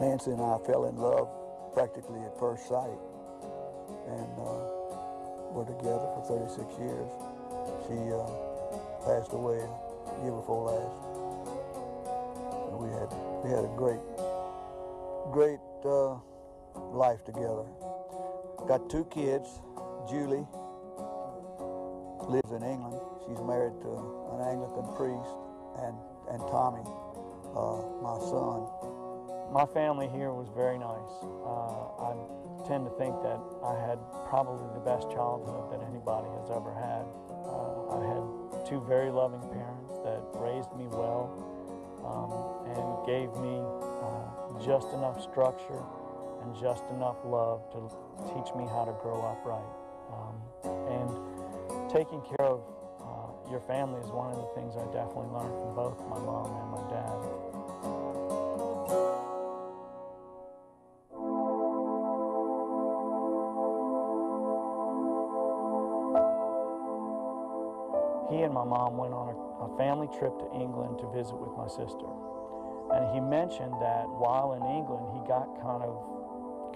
Nancy and I fell in love practically at first sight, and we're together for 36 years. She passed away the year before last. And we had a great life together. Got 2 kids. Julie lives in England. She's married to an Anglican priest, and Tommy, my son. My family here was very nice. I tend to think that I had probably the best childhood that anybody has ever had. I had 2 very loving parents that raised me well and gave me just enough structure and just enough love to teach me how to grow up right. And taking care of your family is one of the things I definitely learned from both my mom and my dad. He and my mom went on a family trip to England to visit with my sister. And he mentioned that while in England, he got kind of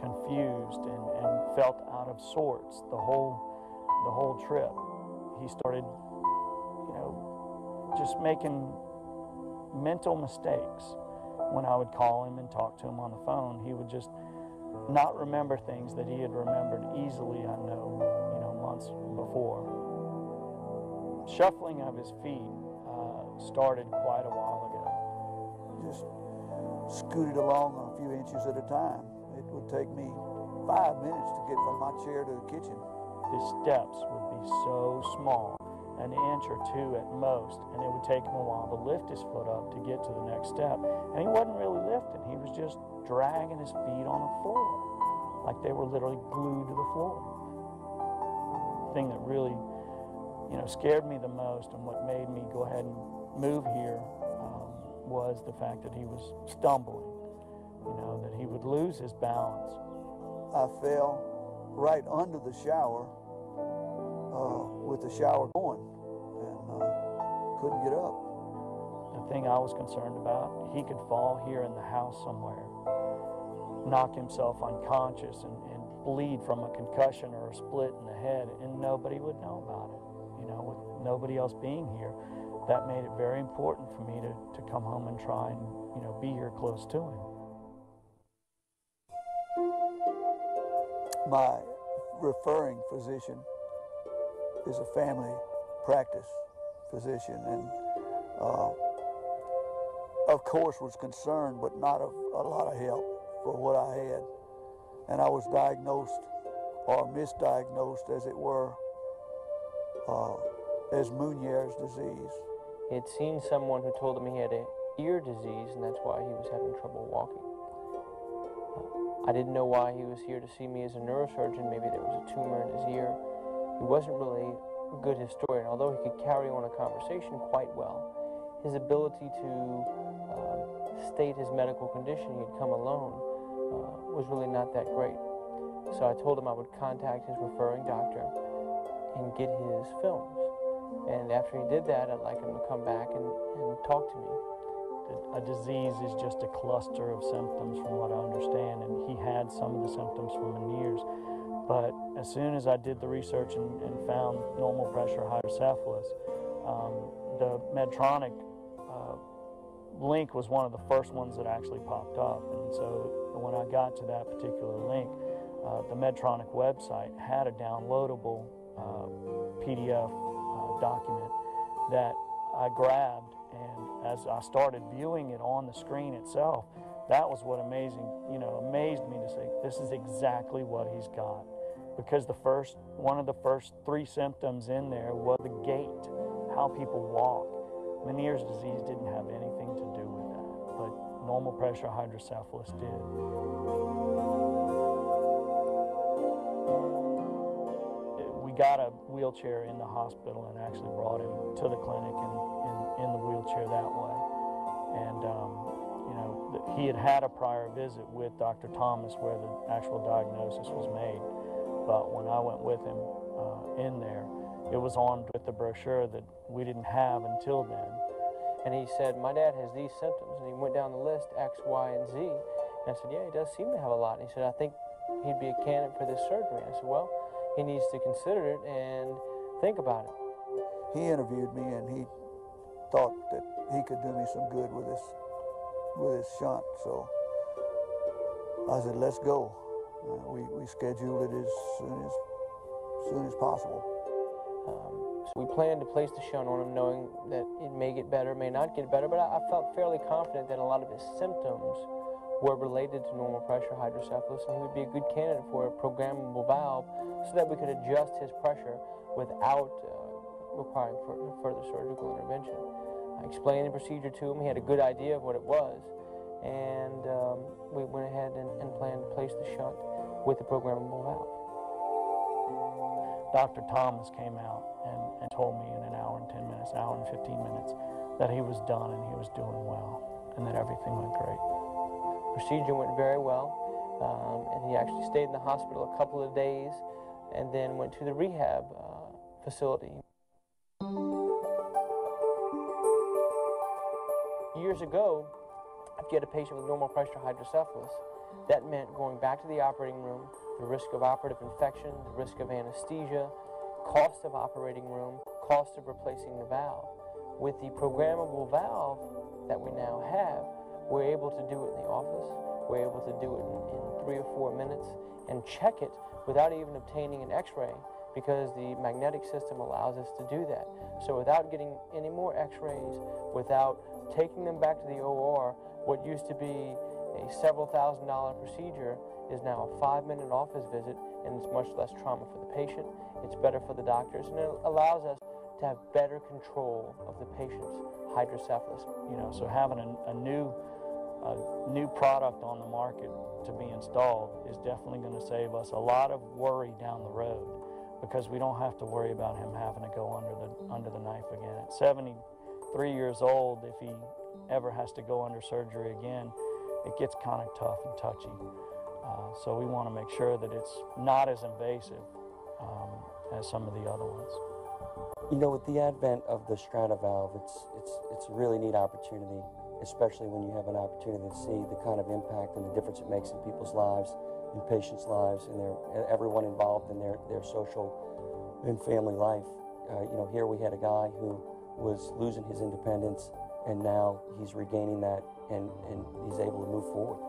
confused and felt out of sorts the whole trip. He started, just making mental mistakes. When I would call him and talk to him on the phone, he would just not remember things that he had remembered easily, I know, months before. Shuffling of his feet started quite a while ago. Just scooted along a few inches at a time. It would take me 5 minutes to get from my chair to the kitchen. His steps would be so small, an inch or 2 at most, and it would take him a while to lift his foot up to get to the next step. And he wasn't really lifting, he was just dragging his feet on the floor, like they were literally glued to the floor. The thing that really scared me the most and what made me go ahead and move here was the fact that he was stumbling, that he would lose his balance. I fell right under the shower with the shower going and couldn't get up. The thing I was concerned about, he could fall here in the house somewhere, knock himself unconscious and bleed from a concussion or a split in the head, and nobody would know about it. With nobody else being here, that made it very important for me to come home and try and, be here close to him. My referring physician is a family practice physician, and of course was concerned, but not of a lot of help for what I had. And I was diagnosed, or misdiagnosed as it were, as Meniere's disease. He had seen someone who told him he had an ear disease, and that's why he was having trouble walking. I didn't know why he was here to see me as a neurosurgeon. Maybe there was a tumor in his ear. He wasn't really a good historian, although he could carry on a conversation quite well. His ability to state his medical condition, he'd come alone, was really not that great. So I told him I would contact his referring doctor and get his films. And after he did that, I'd like him to come back and talk to me. A disease is just a cluster of symptoms from what I understand, and he had some of the symptoms from Meniere's. But as soon as I did the research and found normal pressure hydrocephalus, the Medtronic link was one of the first ones that actually popped up. And so when I got to that particular link, the Medtronic website had a downloadable PDF document that I grabbed, and as I started viewing it on the screen itself, that was what amazed me to say, this is exactly what he's got. Because one of the first 3 symptoms in there was the gait, how people walk. Meniere's disease didn't have anything to do with that, but normal pressure hydrocephalus did. We got a wheelchair in the hospital and actually brought him to the clinic in the wheelchair that way. And he had a prior visit with Dr. Thomas where the actual diagnosis was made. But when I went with him in there, it was on with the brochure that we didn't have until then. And he said, my dad has these symptoms. And he went down the list, X, Y, and Z. And I said, yeah, he does seem to have a lot. And he said, I think he'd be a candidate for this surgery. And I said, well, he needs to consider it and think about it. He interviewed me, and he thought that he could do me some good with his shunt. So I said, let's go. We scheduled it as soon as possible. So we planned to place the shunt on him, knowing that it may get better, may not get better, but I felt fairly confident that a lot of his symptoms were related to normal pressure hydrocephalus, and he would be a good candidate for a programmable valve so that we could adjust his pressure without requiring further surgical intervention. I explained the procedure to him. He had a good idea of what it was, and we went ahead and planned to place the shunt with the programmable valve. Dr. Thomas came out and told me in an hour and 10 minutes, hour and 15 minutes, that he was done and he was doing well and that everything went great. The procedure went very well, and he actually stayed in the hospital a couple of days and then went to the rehab facility. Years ago, if you had a patient with normal pressure hydrocephalus, that meant going back to the operating room, the risk of operative infection, the risk of anesthesia, cost of operating room, cost of replacing the valve. With the programmable valve that we now have, we're able to do it in the office, we're able to do it in 3 or 4 minutes and check it without even obtaining an x-ray, because the magnetic system allows us to do that. So without getting any more x-rays, without taking them back to the OR, what used to be a several $1,000 procedure is now a 5-minute office visit, and it's much less trauma for the patient, it's better for the doctors, and it allows us to have better control of the patient's hydrocephalus. You know, so having a new product on the market to be installed is definitely going to save us a lot of worry down the road, because we don't have to worry about him having to go under the knife again. At 73 years old, if he ever has to go under surgery again, it gets kind of tough and touchy. So we want to make sure that it's not as invasive as some of the other ones. You know, with the advent of the Strata valve, it's a really neat opportunity, especially when you have an opportunity to see the kind of impact and the difference it makes in people's lives, in patients' lives, and everyone involved in their social and family life. You know, here we had a guy who was losing his independence, and now he's regaining that, and he's able to move forward.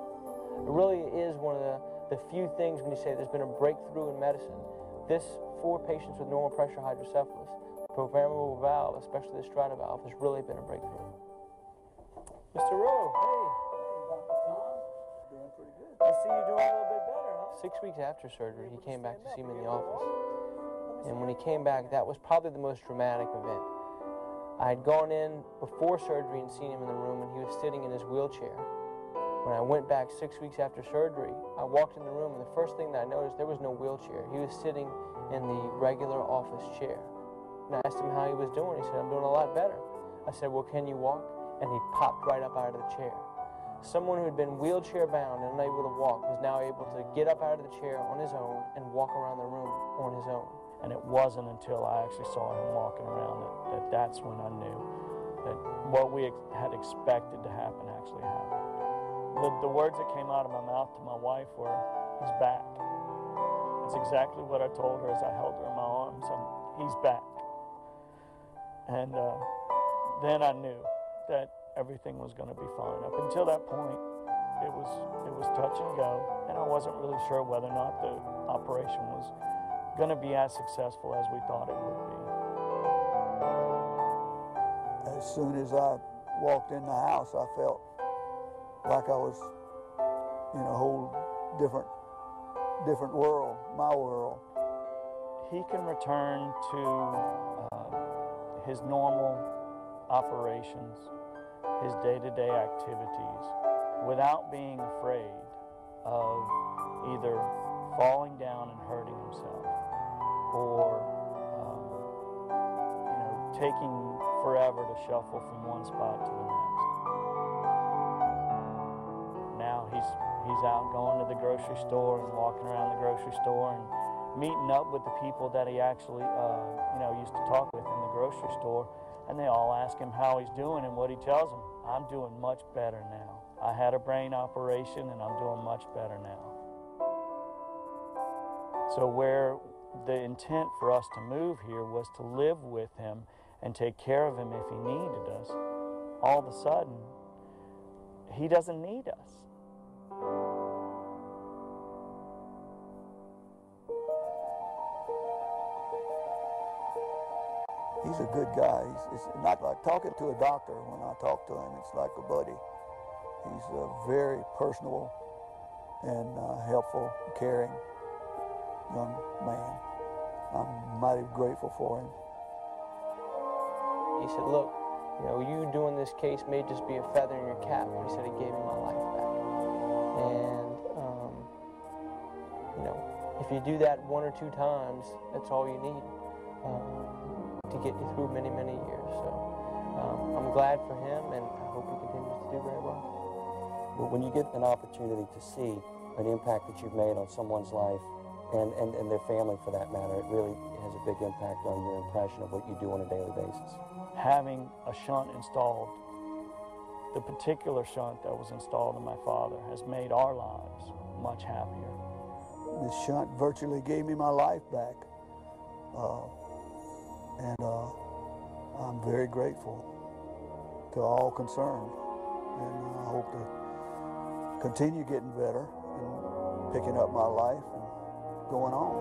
It really is one of the few things when you say there's been a breakthrough in medicine. This, for patients with normal pressure hydrocephalus, programmable valve, especially the Strata valve, has really been a breakthrough. Mr. Roe, hey. Dr. Tom, doing pretty good. I see you doing a little bit better, huh? 6 weeks after surgery, he came back to see me in the office. And when he came back, that was probably the most dramatic event. I had gone in before surgery and seen him in the room, and he was sitting in his wheelchair. When I went back 6 weeks after surgery, I walked in the room, and the first thing that I noticed, there was no wheelchair. He was sitting in the regular office chair. And I asked him how he was doing. He said, I'm doing a lot better. I said, well, can you walk? And he popped right up out of the chair. Someone who had been wheelchair bound and unable to walk was now able to get up out of the chair on his own and walk around the room on his own. And it wasn't until I actually saw him walking around that's when I knew that what we had expected to happen actually happened. The words that came out of my mouth to my wife were, he's back. That's exactly what I told her as I held her in my arms. He's back. And then I knew that everything was going to be fine. Up until that point, it was touch and go, and I wasn't really sure whether or not the operation was going to be as successful as we thought it would be. As soon as I walked in the house, I felt like I was in a whole different world, my world. He can return to his normal operations, his day-to-day activities, without being afraid of either falling down and hurting himself, or taking forever to shuffle from one spot to the next. Now he's out going to the grocery store and walking around the grocery store and meeting up with the people that he actually used to talk with in the grocery store, and they all ask him how he's doing, and what he tells them I'm doing much better now. I had a brain operation and I'm doing much better now. So where the intent for us to move here was to live with him and take care of him if he needed us, all of a sudden, he doesn't need us. He's a good guy. It's not like talking to a doctor. When I talk to him, it's like a buddy. He's a very personable and helpful, caring young man. I'm mighty grateful for him. He said, look, you know, you doing this case may just be a feather in your cap, but he said he gave me my life back. And, you know, if you do that 1 or 2 times, that's all you need to get you through many, many years. So I'm glad for him, and I hope he continues to do very well. But when you get an opportunity to see an impact that you've made on someone's life, and their family for that matter, it really has a big impact on your impression of what you do on a daily basis. Having a shunt installed, the particular shunt that was installed in my father, has made our lives much happier. This shunt virtually gave me my life back. And I'm very grateful to all concerned. And I hope to continue getting better and picking up my life and going on.